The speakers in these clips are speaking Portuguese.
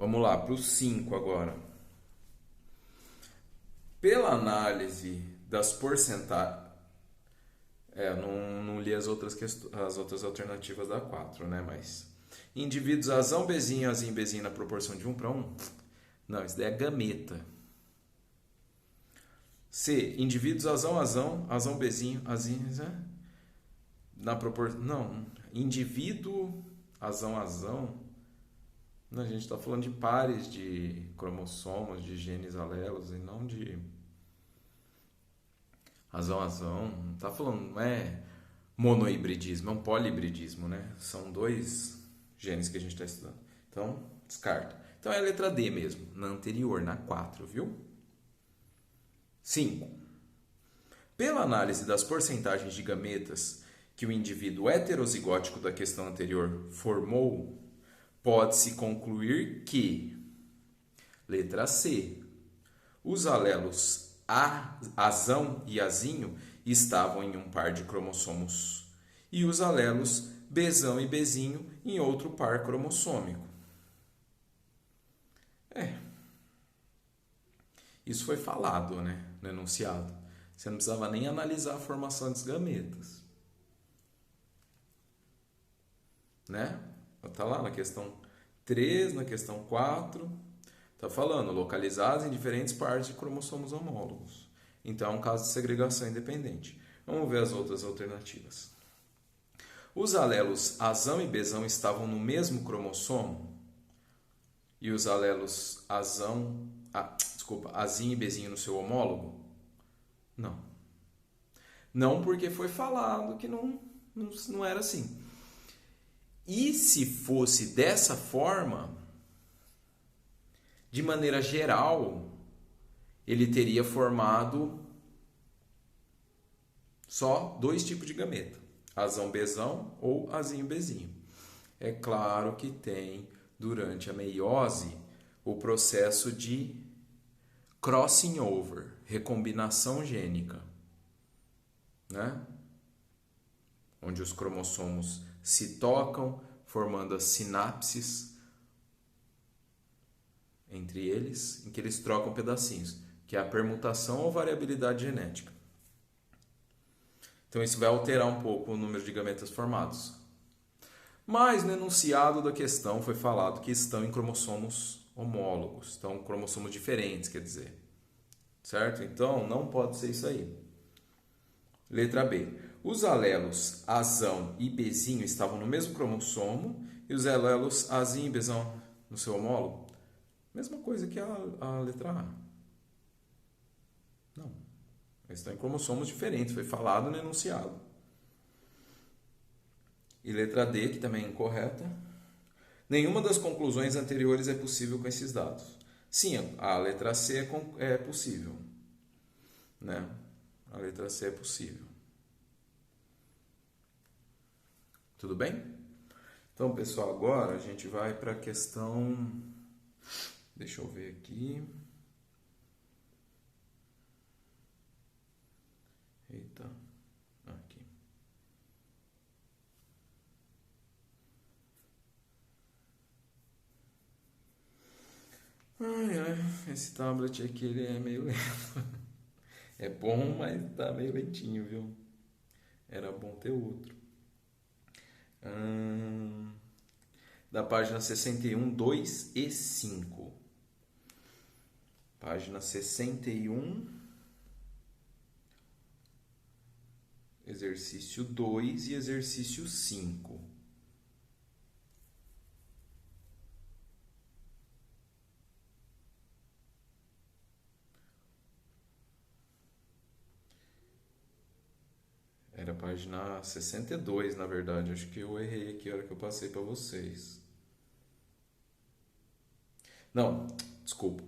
Vamos lá, para o 5 agora. Pela análise das porcentagens... não li as outras alternativas da 4, né? Mas... indivíduos azão, bezinho, azinho, bezinho na proporção de 1 para 1? Não, isso daí é gameta. C. Indivíduos azão, azão, azão, bezinho, azinho, na proporção... Não, indivíduo azão, azão... A gente está falando de pares de cromossomos, de genes alelos, e não de azão, azão. Não está falando, não é monohibridismo, é um polihibridismo, né? São dois genes que a gente está estudando. Então, descarta. Então é a letra D mesmo, na anterior, na 4, viu? 5. Pela análise das porcentagens de gametas que o indivíduo heterozigótico da questão anterior formou, pode-se concluir que, letra C, os alelos azão e azinho estavam em um par de cromossomos e os alelos bezão e bezinho em outro par cromossômico. Isso foi falado, né, no enunciado. Você não precisava nem analisar a formação dos gametas. Né? Está lá na questão 3, na questão 4. Está falando localizados em diferentes partes de cromossomos homólogos. Então é um caso de segregação independente. Vamos ver as outras alternativas. Os alelos azão e bezão estavam no mesmo cromossomo? E os alelos azinho e bezinho no seu homólogo? Não. Não, porque foi falado que não era assim. E se fosse dessa forma, de maneira geral, ele teria formado só dois tipos de gameta, azão-bezão ou azinho-bezinho. É claro que tem, durante a meiose, o processo de crossing over, recombinação gênica, né? Onde os cromossomos se tocam, formando as sinapses entre eles, em que eles trocam pedacinhos, que é a permutação ou variabilidade genética. Então isso vai alterar um pouco o número de gametas formados. Mas no enunciado da questão foi falado que estão em cromossomos homólogos, estão em cromossomos diferentes, quer dizer. Certo? Então não pode ser isso aí. Letra B. Os alelos azão e bezinho estavam no mesmo cromossomo e os alelos azinho e bezão no seu homólogo? Mesma coisa que a letra A. Não. Eles estão em cromossomos diferentes, foi falado no enunciado. E letra D, que também é incorreta. Nenhuma das conclusões anteriores é possível com esses dados. Sim, a letra C é possível. Né? A letra C é possível. Tudo bem? Então, pessoal, agora a gente vai para a questão... Deixa eu ver aqui. Eita. Aqui. Esse tablet aqui ele é meio lento. É bom, mas tá meio lentinho, viu? Era bom ter outro. Da página 61, 2 e 5. Página 61, exercício 2 e exercício 5. Era a página 62, na verdade. Acho que eu errei aqui a hora que eu passei para vocês. Não, desculpa.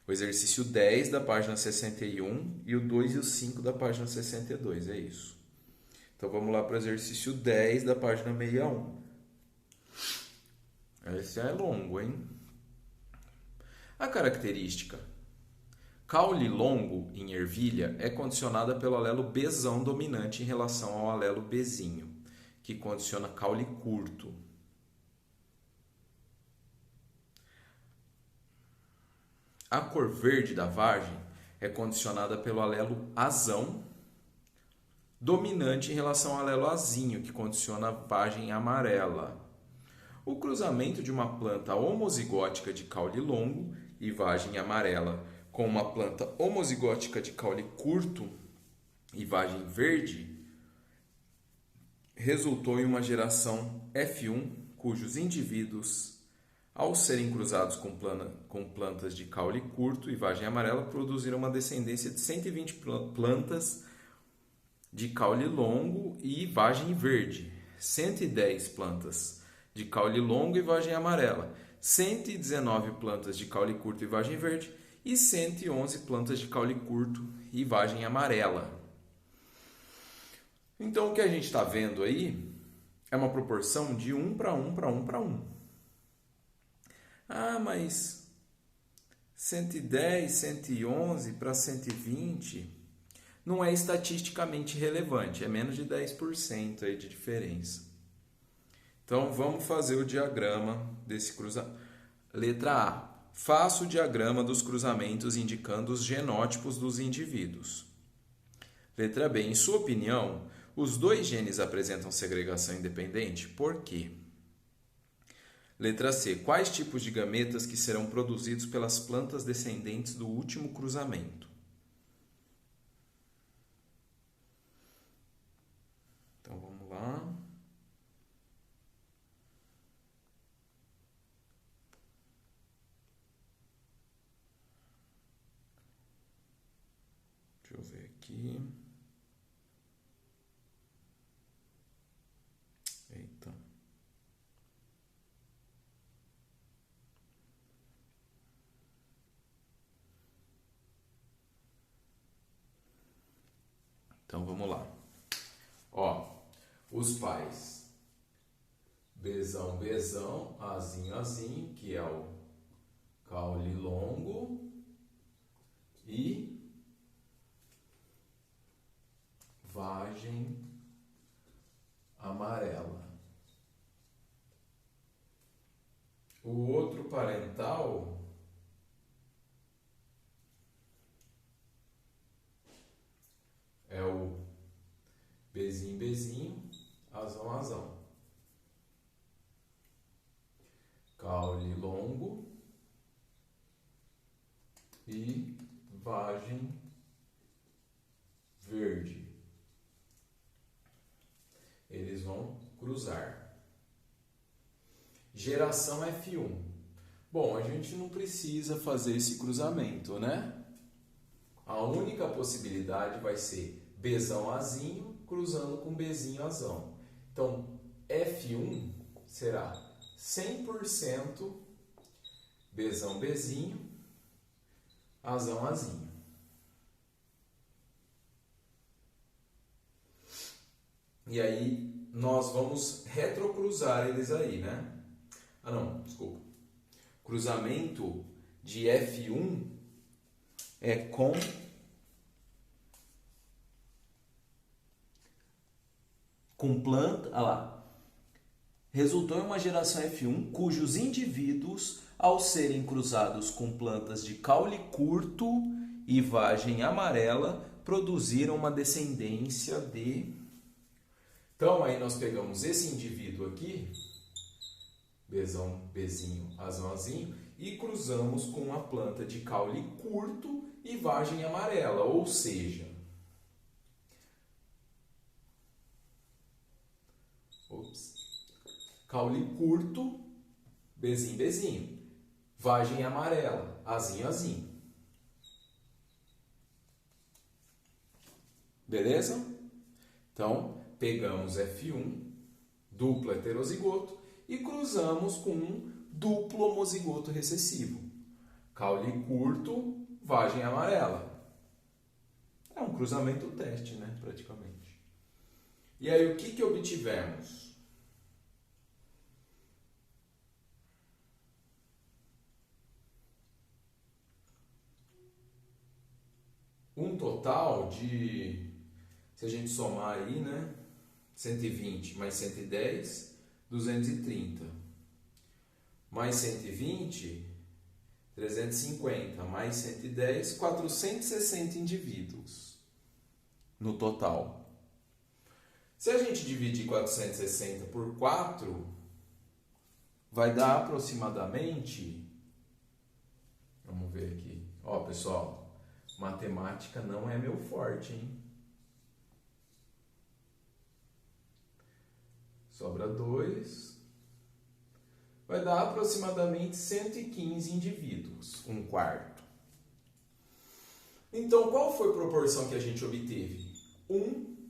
O exercício 10 da página 61 e o 2 e o 5 da página 62, é isso. Então vamos lá para o exercício 10 da página 61. Esse é longo, hein? A característica caule longo em ervilha é condicionada pelo alelo bezão dominante em relação ao alelo bezinho, que condiciona caule curto. A cor verde da vagem é condicionada pelo alelo azão, dominante em relação ao alelo azinho, que condiciona a vagem amarela. O cruzamento de uma planta homozigótica de caule longo e vagem amarela com uma planta homozigótica de caule curto e vagem verde resultou em uma geração F1 cujos indivíduos, ao serem cruzados com plantas de caule curto e vagem amarela, produziram uma descendência de 120 plantas de caule longo e vagem verde, 110 plantas de caule longo e vagem amarela, 119 plantas de caule curto e vagem verde e 111 plantas de caule curto e vagem amarela. Então, o que a gente está vendo aí é uma proporção de 1 para 1 para 1 para 1. Ah, mas 110, 111 para 120 não é estatisticamente relevante, é menos de 10% aí de diferença. Então, vamos fazer o diagrama desse cruzamento. Letra A. Faça o diagrama dos cruzamentos indicando os genótipos dos indivíduos. Letra B. Em sua opinião, os dois genes apresentam segregação independente? Por quê? Letra C. Quais tipos de gametas que serão produzidos pelas plantas descendentes do último cruzamento? Então, vamos lá. Deixa eu ver aqui. Eita. Então vamos lá. Ó, os pais. Bzão, Bzão, Azinho, Azinho, que é o caule longo e vagem amarela. O outro parental é o Bzinho, Bzinho, Azão, Azão. Caule longo e vagem verde. Eles vão cruzar. Geração F1. Bom, a gente não precisa fazer esse cruzamento, né? A única possibilidade vai ser Bzão Azinho cruzando com Bzinho Azão. Então, F1 será 100% Bzão Bzinho, Azão Azinho. E aí, nós vamos retrocruzar eles aí, né? Ah, não, desculpa. Cruzamento de F1 é com planta, olha lá. Resultou em uma geração F1 cujos indivíduos, ao serem cruzados com plantas de caule curto e vagem amarela, produziram uma descendência de... Então, aí nós pegamos esse indivíduo aqui, Bzão, Bzinho, Azão, Azinho, e cruzamos com uma planta de caule curto e vagem amarela, ou seja, caule curto, Bzinho, Bzinho, vagem amarela, Azinho, Azinho. Beleza? Então, pegamos F1, duplo heterozigoto, e cruzamos com um duplo homozigoto recessivo. Caule curto, vagem amarela. É um cruzamento teste, né? Praticamente. E aí, o que obtivemos? Um total de, se a gente somar aí, né? 120 mais 110, 230. Mais 120 350 mais 110, 460 indivíduos no total. Se a gente dividir 460 por 4, vai dar aproximadamente... Vamos ver aqui. Ó, pessoal, matemática não é meu forte, hein? Sobra 2. Vai dar aproximadamente 115 indivíduos, um quarto. Então, qual foi a proporção que a gente obteve? 1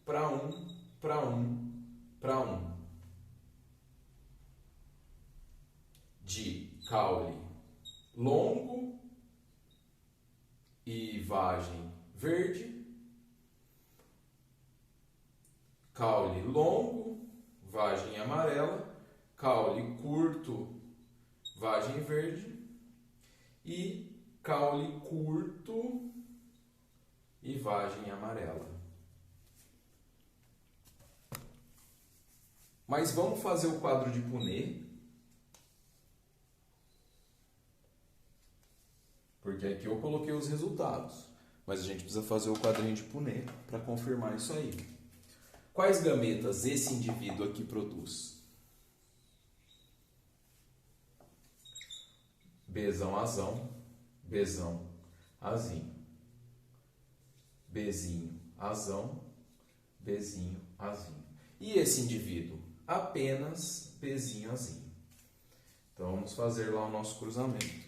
para 1 para 1 para 1. De caule longo e vagem verde. Caule longo, vagem amarela. Caule curto, vagem verde. E caule curto e vagem amarela. Mas vamos fazer o quadro de Punnett, porque aqui eu coloquei os resultados, mas a gente precisa fazer o quadrinho de Punnett para confirmar isso aí. Quais gametas esse indivíduo aqui produz? Bzão, azão, Bzão, azinho. Bzinho, azão, Bzinho, azinho. E esse indivíduo? Apenas Bzinho, azinho. Então vamos fazer lá o nosso cruzamento.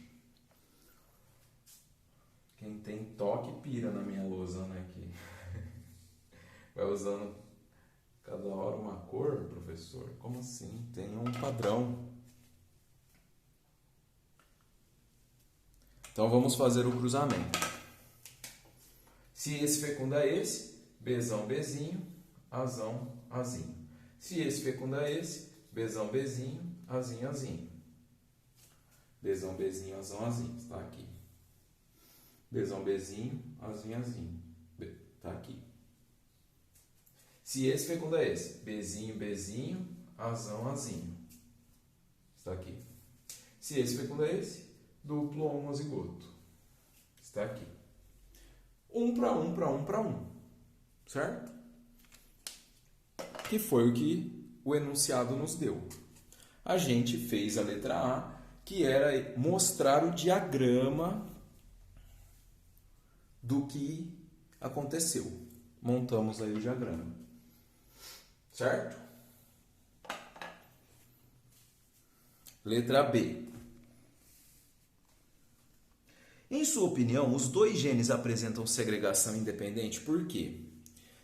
Quem tem toque pira na minha lousa, né? Aqui. Vai usando cada hora uma cor, professor? Como assim? Tem um padrão. Então vamos fazer o cruzamento. Se esse fecunda esse, Bzão, Bzinho, azão, azinho. Se esse fecunda esse, Bzão, Bzinho, azinho, azinho. Bzão, Bzinho, azão, azinho. Está aqui. Bzão, Bzinho, azinho, azinho. Está aqui. Se esse fecunda esse, Bzinho, Bzinho, azão, azinho. Está aqui. Se esse fecunda esse, duplo homozigoto. Está aqui. 1 para 1 para 1 para 1. Certo? Que foi o que o enunciado nos deu. A gente fez a letra A, que era mostrar o diagrama do que aconteceu. Montamos aí o diagrama. Certo? Letra B. Em sua opinião, os dois genes apresentam segregação independente? Por quê?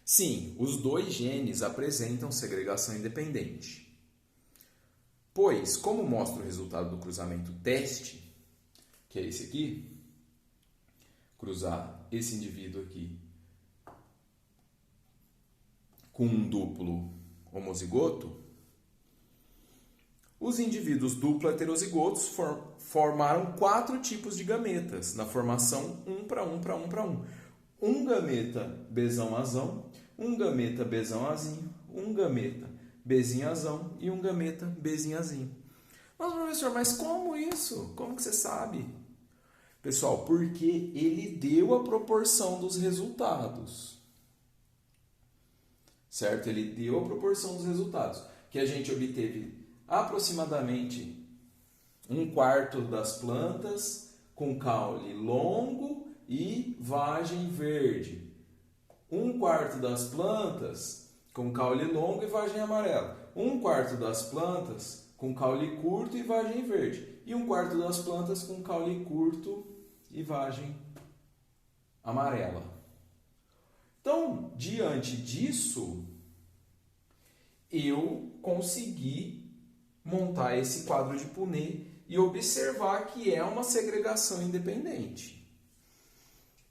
Sim, os dois genes apresentam segregação independente. Pois, como mostra o resultado do cruzamento teste, que é esse aqui, cruzar esse indivíduo aqui com um duplo homozigoto, os indivíduos duplo heterozigotos formaram 4 tipos de gametas na formação 1 para 1 para 1 para 1. Um gameta Bzão, azão, um gameta Bzão, azinho, um gameta Bzinho, azão e um gameta Bzinho, azinho. Mas, professor, mas como isso? Como que você sabe? Pessoal, porque ele deu a proporção dos resultados. Certo? Ele deu a proporção dos resultados. Que a gente obteve aproximadamente 1/4 das plantas com caule longo e vagem verde. 1/4 das plantas com caule longo e vagem amarela. 1/4 das plantas com caule curto e vagem verde. E 1/4 das plantas com caule curto e vagem amarela. Então, diante disso, eu consegui montar esse quadro de Punnett e observar que é uma segregação independente.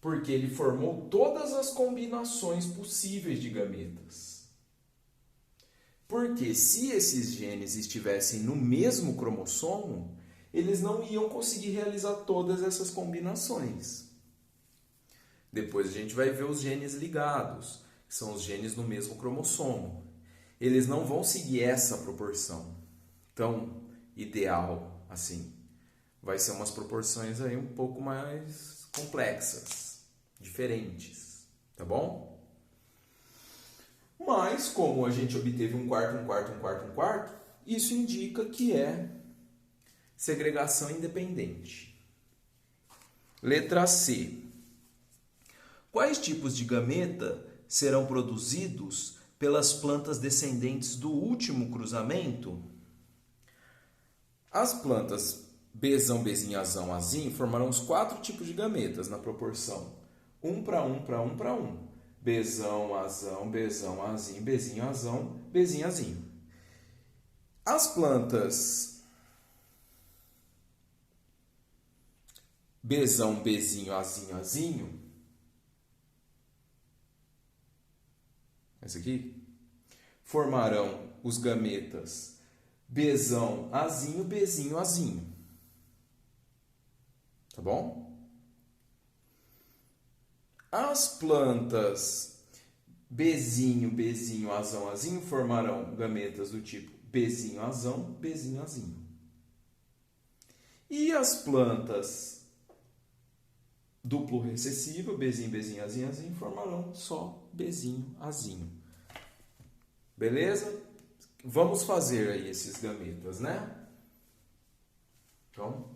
Porque ele formou todas as combinações possíveis de gametas. Porque se esses genes estivessem no mesmo cromossomo, eles não iam conseguir realizar todas essas combinações. Depois a gente vai ver os genes ligados, que são os genes no mesmo cromossomo. Eles não vão seguir essa proporção tão ideal assim. vai ser umas proporções aí um pouco mais complexas, diferentes, tá bom? Mas, como a gente obteve um quarto, um quarto, um quarto, um quarto, isso indica que é segregação independente. Letra C. Quais tipos de gameta serão produzidos pelas plantas descendentes do último cruzamento? As plantas Bzão, Bzinho, Azão, Azinho formarão os 4 tipos de gametas na proporção 1 para 1 para 1 para 1. Bzão, Azão, Bzão, Azinho, Bzinho, Azão, Bzinho, Azinho. As plantas Bzão, Bzinho, Azinho, Azinho, esse aqui, formarão os gametas Bzão, Azinho, Bzinho, Azinho. Tá bom? As plantas Bzinho, Bzinho, Azão, Azinho formarão gametas do tipo Bzinho, Azão, Bzinho, Azinho. E as plantas duplo recessiva, Bzinho, Bzinho, Azinho, Azinho, formarão só Bzinho, Azinho. Beleza? Vamos fazer aí esses gametas, né? Então,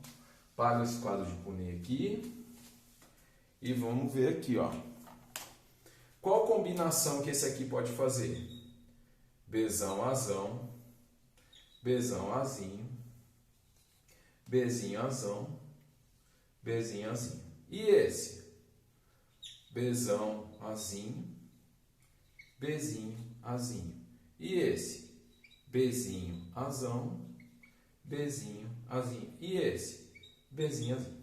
apaga esse quadro de Punnett aqui e vamos ver aqui, ó. Qual combinação que esse aqui pode fazer? Bzão, Azão, Bzão, Azinho, Bzinho, Azão, Bzinho, Azinho. E esse? Bzão, Azinho, Bzinho, Azinho. E esse? Bzinho, Azão, Bzinho, Azinho. E esse? Bzinho, Azinho.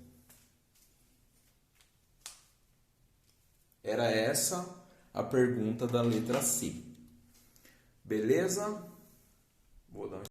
Era essa a pergunta da letra C. Beleza? Vou dar